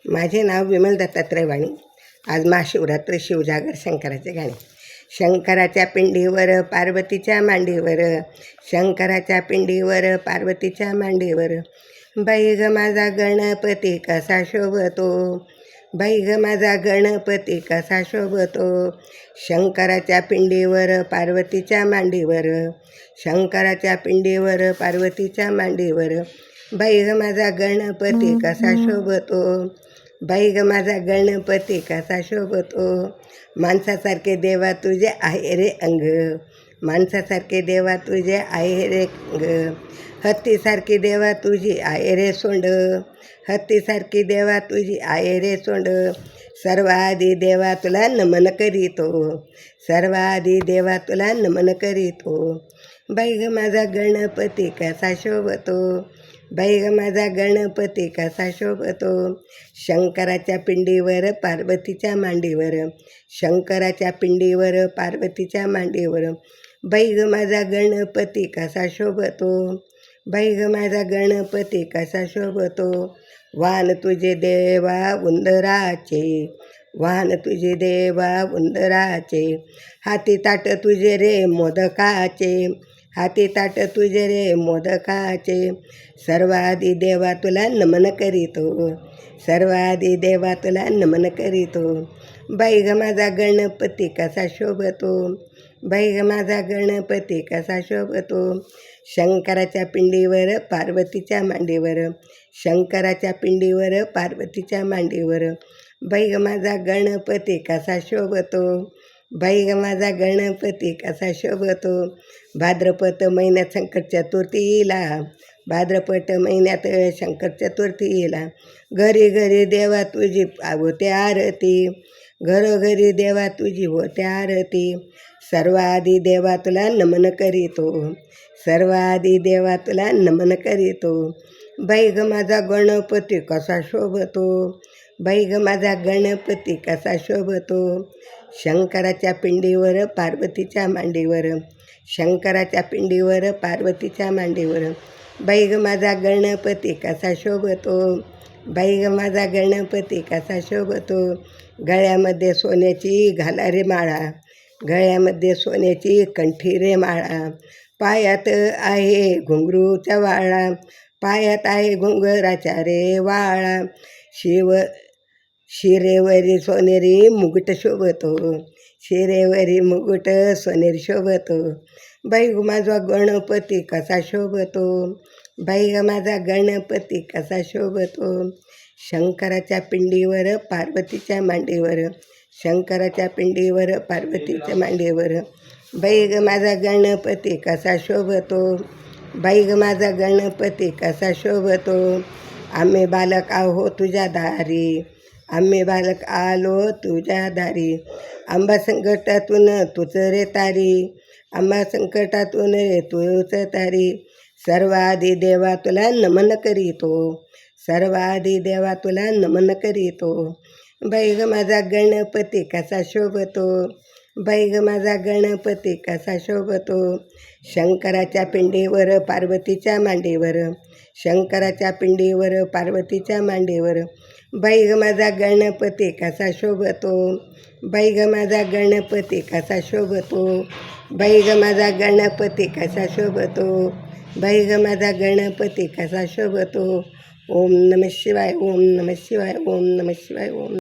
माझे नाव विमल दत्तात्रय वाणी. आज महाशिवरात्री शिवजागर शंकराचे गाणे. शंकराच्या पिंडीवर पार्वतीच्या मांडीवर, शंकराच्या पिंडीवर पार्वतीच्या मांडीवर, बाई ग माझा गणपती कसा शोभतो, बाई ग माझा गणपती कसा शोभतो. शंकराच्या पिंडीवर पार्वतीच्या मांडीवर, शंकराच्या पिंडीवर पार्वतीच्या मांडीवर, बाई ग माझा गणपती कसा शोभतो, बाई ग माझा गणपती कसा शोभतो. माणसासारखे देवा तुझे आहे रे अंग, माणसासारखे देवा तुझे आहे रे अंग, हत्तीसारखी देवा तुझी आहे रे सोंड, हत्तीसारखी देवा तुझी आहे रे सोंड. सर्वाधी देवा तुला नमन करीतो, सर्वाधी देवा तुला नमन करीतो. बाई ग माझा गणपती कसा शोभतो, बाई ग माझा गणपती कसा शोभतो. शंकराच्या पिंडीवर पार्वतीच्या मांडीवर, शंकराच्या पिंडीवर पार्वतीच्या मांडीवर, बाई ग माझा गणपती कसा शोभतो, बाई ग माझा गणपती कसा शोभतो. वाहन तुझे देवा उंदराचे, वाहन तुझे देवा उंदराचे, हाती ताट तुझे रे मोदकाचे, हाती ताट तुझे रे मोदकाचे. सर्वाधी देवा तुला नमन करीतो, सर्वाधी देवा तुला नमन करीतो. बाई ग माझा गणपती कसा शोभतो, बाई ग माझा गणपती कसा शोभतो. शंकराच्या पिंडीवर पार्वतीच्या मांडीवर, शंकराच्या पिंडीवर पार्वतीच्या मांडीवर, बाई ग माझा गणपती कसा शोभतो, बाई ग माझा गणपती कसा शोभतो. भाद्रपद महिन्यात संकट चतुर्थीला, भाद्रपद महिन्यात शंकर चतुर्थीला, घरी घरी देवा तुझी होते आरती, घरोघरी देवा तुझी होते आरती. सर्वाधी देवा तुला नमन करीतो, सर्वाधी देवा तुला नमन करीतो. बाई ग माझा गणपती कसा शोभतो, बाई ग माझा गणपती कसा शोभतो. शंकराच्या पिंडीवर पार्वतीच्या मांडीवर, शंकराच्या पिंडीवर पार्वतीच्या मांडीवर, बाई ग माझा गणपती कसा शोभतो, बाई ग माझा गणपती कसा शोभतो. गळ्यामध्ये सोन्याची घाला रे माळा, गळ्यामध्ये सोन्याची कंठी रे माळा, पायात आहे घुंगरूचा वाळा, पायात आहे घुंगराचा रे वाळा. शिरेवरी सोनेरी मुकुट शोभतो, शिरेवरी मुकुट सोनेरी शोभतो. बाई ग माझा गणपती कसा शोभतो, बाई ग माझा गणपती कसा शोभतो. शंकराच्या पिंडीवर पार्वतीच्या मांडीवर, शंकराच्या पिंडीवर पार्वतीच्या मांडीवर, बाई ग माझा गणपती कसा शोभतो, बाई ग माझा गणपती कसा शोभतो. आम्ही बालक आहो तुझ्या दारी, आम्ही बालक आलो तुझ्या दारी, आंबा संकटातून तुझ रे तारी, आंबा संकटातून रे तुझ तारी. सर्वाधी देवा तुला नमन करीतो, सर्वाधी देवा तुला नमन करीतो. बाई ग माझा गणपती कसा शोभतो, बाई ग माझा गणपती कसा शोभतो. शंकराच्या पिंडीवर पार्वतीच्या मांडीवर, शंकराच्या पिंडीवर पार्वतीच्या मांडीवर, बाई ग माझा गणपती कसा शोभतो, बाई ग माझा गणपती कसा शोभतो, बाई ग माझा गणपती कसा शोभतो, बाई ग माझा गणपती कसा शोभतो. ओम नमः शिवाय, ओम नमः शिवाय, ओम नमः शिवाय, ओम.